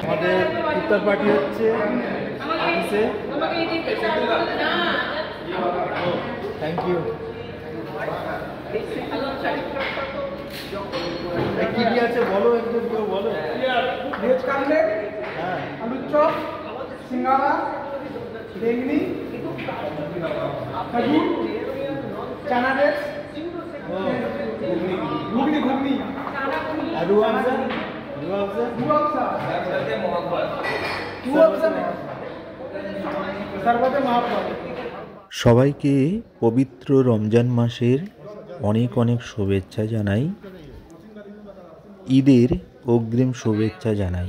আমাদের ইফতার পার্টি হচ্ছে অফিসে। Thank you. কি কি আছে বলো, একদম কেউ বলো। ভেজ কাটলেট, হ্যাঁ, আলুর চপ, সিঙ্গাড়া, বেগনি, খেজুর, চানা ডেস, ঘুগনি ঘুগনি, আর রুয়াবজা, রুয়াবজা, রুয়াবজা, রুয়াবজা, শরবতে মহাপ্রসাদ। সবাইকে পবিত্র রমজান মাসের অনেক অনেক শুভেচ্ছা জানাই, ঈদের অগ্রিম শুভেচ্ছা জানাই।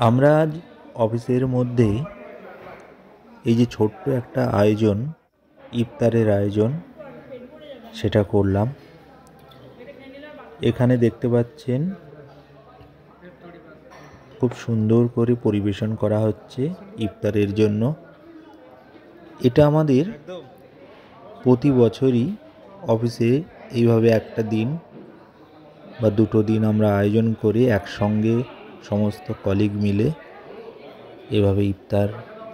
আমরা আজ অফিসের মধ্যে এই যে ছোট্ট একটা আয়োজন, ইফতারের আয়োজন, সেটা করলাম। এখানে দেখতে পাচ্ছেন খুব সুন্দর করে পরিবেশন করা হচ্ছে ইফতারের জন্য। এটা আমাদের প্রতি বছরই অফিসে এইভাবে একটা দিন বা দুটো দিন আমরা আয়োজন করে একসঙ্গে সমস্ত কলিগ মিলে এভাবে ইফতার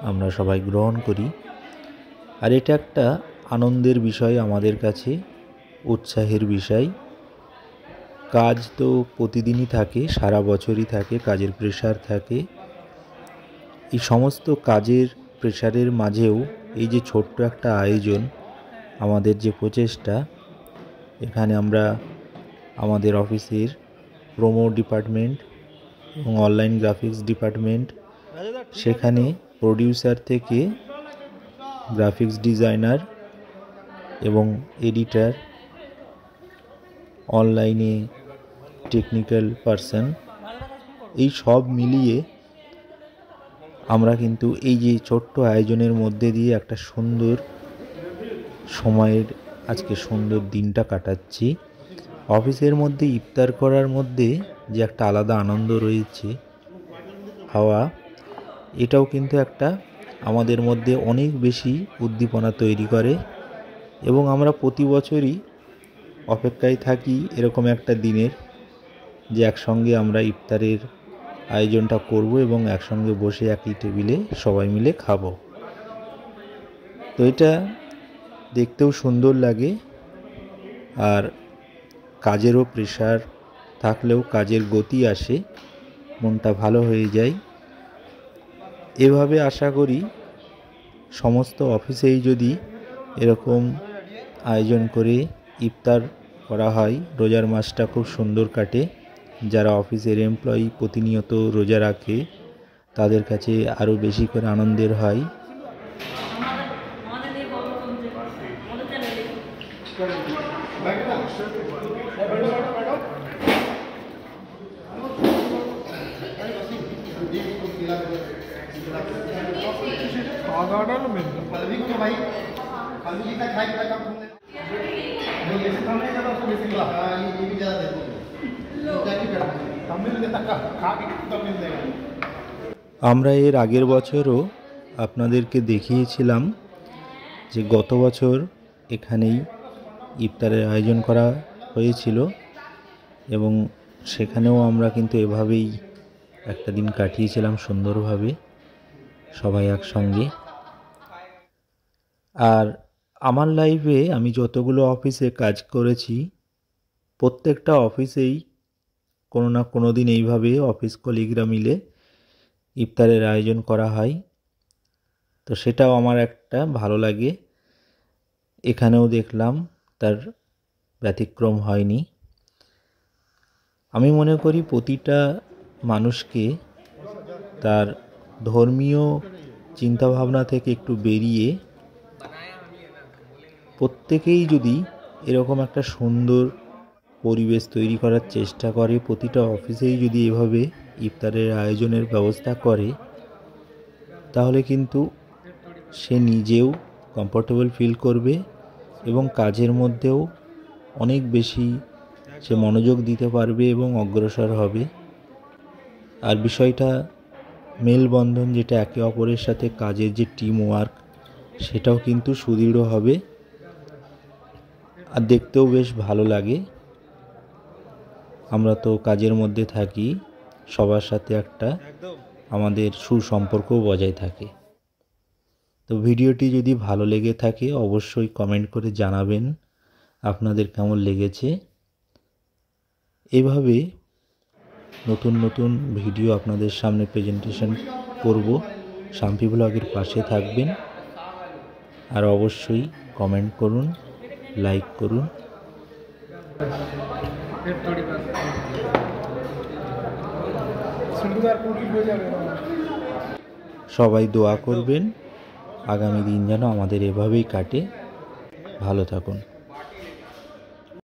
আমরা সবাই গ্রহণ করি। আর এটা একটা আনন্দের বিষয় আমাদের কাছে, উৎসাহের বিষয়। কাজ তো প্রতিদিনই থাকে, সারা বছরই থাকে, কাজের প্রেশার থাকে। এই সমস্ত কাজের প্রেশারের মাঝেও এই যে ছোট্ট একটা আয়োজন, আমাদের যে প্রচেষ্টা, এখানে আমরা আমাদের অফিসের প্রোমো ডিপার্টমেন্ট এবং অনলাইন গ্রাফিক্স ডিপার্টমেন্ট, সেখানে প্রডিউসার থেকে গ্রাফিক্স ডিজাইনার এবং এডিটার, অনলাইনে টেকনিক্যাল পারসন, এই সব মিলিয়ে আমরা কিন্তু এই যে ছোট্ট আয়োজনের মধ্যে দিয়ে একটা সুন্দর সময়ের আজকে সুন্দর দিনটা কাটাচ্ছি। অফিসের মধ্যে ইফতার করার মধ্যে যে একটা আলাদা আনন্দ রয়েছে হওয়া, এটাও কিন্তু একটা আমাদের মধ্যে অনেক বেশি উদ্দীপনা তৈরি করে। এবং আমরা প্রতি বছরই অপেক্ষায় থাকি এরকম একটা দিনের, যে একসঙ্গে আমরা ইফতারের আয়োজনটা করব এবং একসঙ্গে বসে একই টেবিলে সবাই মিলে খাবো। তো এটা দেখতেও সুন্দর লাগে, আর কাজেরও প্রেশার থাকলেও কাজের গতি আসে, মনটা ভালো হয়ে যায়। এভাবে আশা করি সমস্ত অফিসেই যদি এরকম আয়োজন করে ইফতার করা হয়, রোজার মাসটা খুব সুন্দর কাটে। যারা অফিসের এমপ্লয়ি প্রতিনিয়ত রোজা রাখে, তাদের কাছে আরও বেশি করে আনন্দের হয়। আমরা এর আগের বছরও আপনাদেরকে দেখিয়েছিলাম যে গত বছর এখানেই ইফতারের আয়োজন করা হয়েছিল, এবং সেখানেও আমরা কিন্তু এভাবেই একটা দিন কাটিয়েছিলাম সুন্দরভাবে সবাই একসঙ্গে। আর আমার লাইফে আমি যতগুলো অফিসে কাজ করেছি, প্রত্যেকটা অফিসেই কোনো না কোনো দিন এইভাবে অফিস কলিগরা মিলে ইফতারের আয়োজন করা হয়। তো সেটাও আমার একটা ভালো লাগে। এখানেও দেখলাম তার ব্যতিক্রম হয়নি। আমি মনে করি প্রতিটা মানুষকে তার ধর্মীয় চিন্তাভাবনা থেকে একটু বেরিয়ে প্রত্যেকেই যদি এরকম একটা সুন্দর পরিবেশ তৈরি করার চেষ্টা করে, প্রতিটা অফিসেই যদি এভাবে ইফতারের আয়োজনের ব্যবস্থা করে, তাহলে কিন্তু সে নিজেও কমফোর্টেবল ফিল করবে এবং কাজের মধ্যেও অনেক বেশি সে মনোযোগ দিতে পারবে এবং অগ্রসর হবে। আর বিষয়টা মেলবন্ধন, যেটা একে অপরের সাথে কাজের যে টিম ওয়ার্ক, সেটাও কিন্তু সুদৃঢ় হবে আর দেখতেও বেশ ভালো লাগে। আমরা তো কাজের মধ্যে থাকি, সবার সাথে একটা আমাদের সুসম্পর্কও বজায় থাকে। তো ভিডিওটি যদি ভালো লেগে থাকে অবশ্যই কমেন্ট করে জানাবেন আপনাদের কেমন লেগেছে। এভাবে নতুন নতুন ভিডিও আপনাদের সামনে প্রেজেন্টেশন করব। শাম্পি ব্লগের পাশে থাকবেন আর অবশ্যই কমেন্ট করুন, লাইক করুন। সবাই দোয়া করবেন আগামী দিন যেন আমাদের এভাবেই কাটে। ভালো থাকুন।